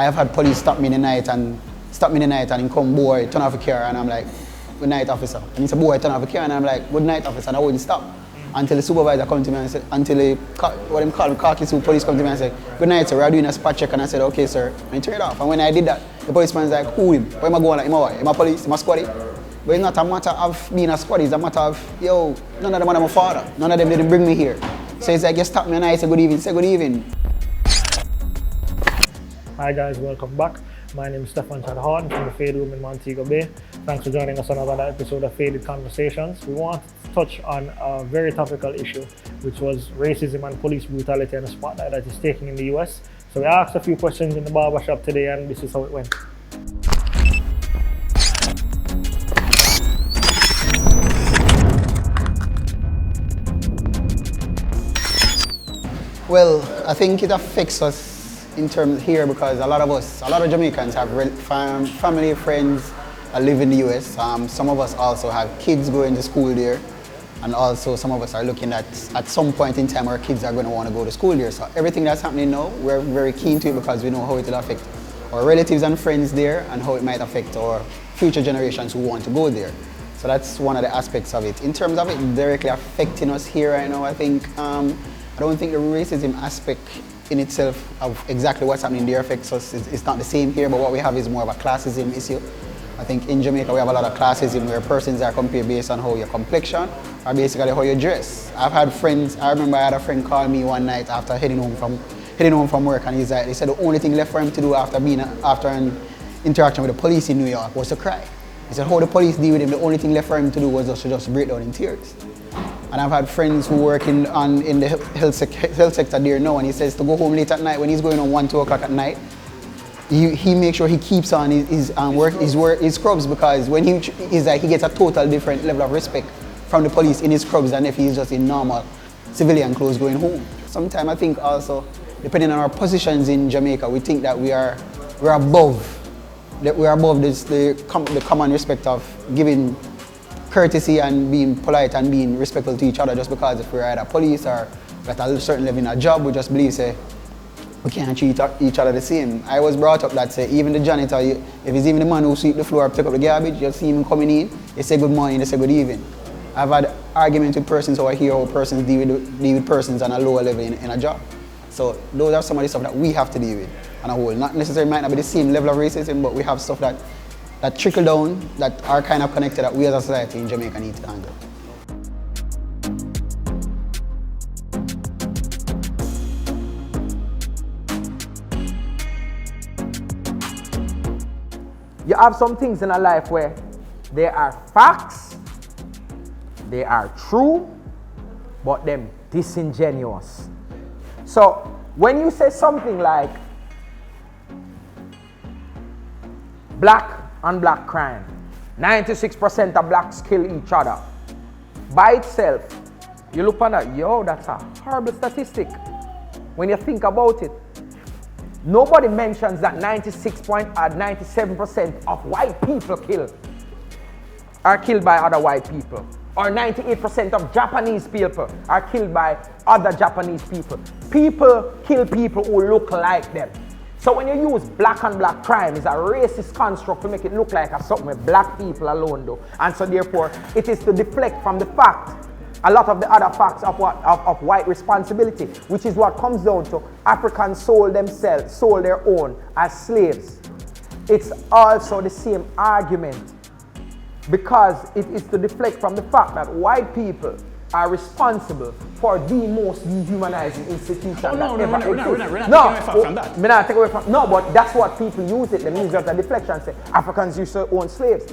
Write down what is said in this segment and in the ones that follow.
I have had police stop me in the night and he come, boy, turn off the car, and I'm like, good night, officer. And he said, boy, turn off the car, and I'm like, good night, officer, and I wouldn't stop. Until the supervisor come to me and said, until the, what them call them, khaki suit police come to me and said, good night, sir, we are doing a spot check, and I said, okay, sir, and he turned it off. And when I did that, the policeman's like, who him? Where am I going? Like, am I police? Am I squaddy? But it's not a matter of being a squaddy, it's a matter of, yo, none of them are my father. None of them didn't bring me here. So it's like, you stop me and I say, good evening. Hi guys, welcome back. My name is Stefan Chadhan from the Fade Room in Montego Bay. Thanks for joining us on another episode of Faded Conversations. We want to touch on a very topical issue, which was racism and police brutality and the spotlight that is taking in the US. So we asked a few questions in the barber shop today, and this is how it went. Well, I think it affects us in terms here because a lot of Jamaicans have family, friends that live in the US. Some of us also have kids going to school there, and also some of us are looking at some point in time our kids are going to want to go to school there. So everything that's happening now, we're very keen to it because we know how it will affect our relatives and friends there and how it might affect our future generations who want to go there. So that's one of the aspects of it. In terms of it directly affecting us here right now, I think I don't think the racism aspect in itself of exactly what's happening there affects us. It's not the same here, but what we have is more of a classism issue. I think in Jamaica we have a lot of classism where persons are compared based on how your complexion or basically how you dress. I've had friends, I remember I had a friend call me one night after heading home from work, and he said the only thing left for him to do after an interaction with the police in New York was to cry. He said how the police deal with him, the only thing left for him to do was to just break down in tears. And I've had friends who work in the health sector there now, and he says to go home late at night when he's going on 1, 2 o'clock at night, he makes sure he keeps on his scrubs, because when he gets a total different level of respect from the police in his scrubs than if he's just in normal civilian clothes going home. Sometimes I think also, depending on our positions in Jamaica, we think that we're above the common respect of giving courtesy and being polite and being respectful to each other, just because if we're either police or at a certain level in a job, we just believe say we can't treat each other the same. I was brought up that say even the janitor, if it's even the man who sweep the floor or pick up the garbage, you see him coming in, they say good morning, they say good evening. I've had arguments with persons who I hear how persons deal with persons on a lower level in a job. So those are some of the stuff that we have to deal with on a whole. Not necessarily might not be the same level of racism, but we have stuff that trickle down, that are kind of connected, that we as a society in Jamaica need to handle. You have some things in a life where they are facts, they are true, but them disingenuous. So when you say something like black on black crime, 96% of blacks kill each other, by itself, you look on that, yo, that's a horrible statistic. When you think about it, nobody mentions that 97% of white people are killed by other white people, or 98% of Japanese people are killed by other Japanese people. People kill people who look like them. So when you use black on black crime, it's a racist construct to make it look like a something where black people alone do. And so therefore, it is to deflect from the fact, a lot of the other facts of white responsibility, which is what comes down to Africans sold their own as slaves. It's also the same argument, because it is to deflect from the fact that white people are responsible for the most dehumanizing institution that ever exists. We're not taking away from that. We're not taking away from. No, but that's what people use it. They use it as a deflection. Say Africans used to own slaves.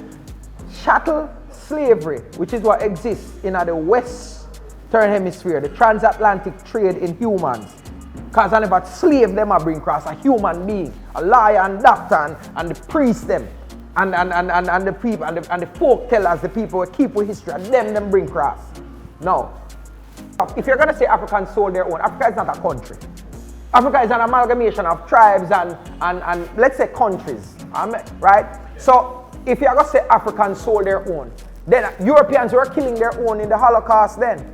Chattel slavery, which is what exists in the Western Hemisphere, the transatlantic trade in humans. Because I never slave them I bring across a human being, a lawyer and doctor and the priest them. And the people and the folk tellers, the people who keep with history, and them bring cross. No. If you're gonna say Africans sold their own, Africa is not a country. Africa is an amalgamation of tribes and let's say countries. Right? So if you're gonna say Africans sold their own, then Europeans were killing their own in the Holocaust then.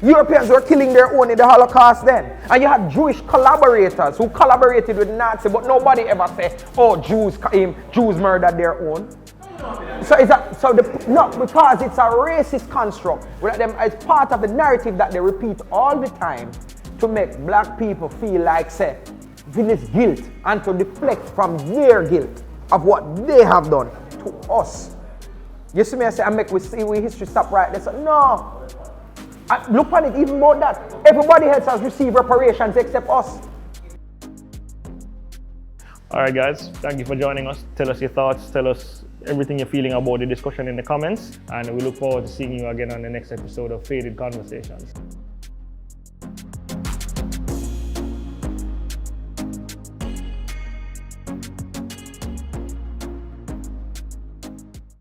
Europeans were killing their own in the Holocaust then. And you had Jewish collaborators who collaborated with Nazi, but nobody ever said, oh, Jews murdered their own. So because it's a racist construct. It's part of the narrative that they repeat all the time to make black people feel like, say, this guilt and to deflect from their guilt of what they have done to us. You see me, I say, we history stop right there. So, no. Look on it even more that everybody else has received reparations except us. All right, guys, thank you for joining us. Tell us your thoughts, tell us everything you're feeling about the discussion in the comments, and we look forward to seeing you again on the next episode of Faded Conversations.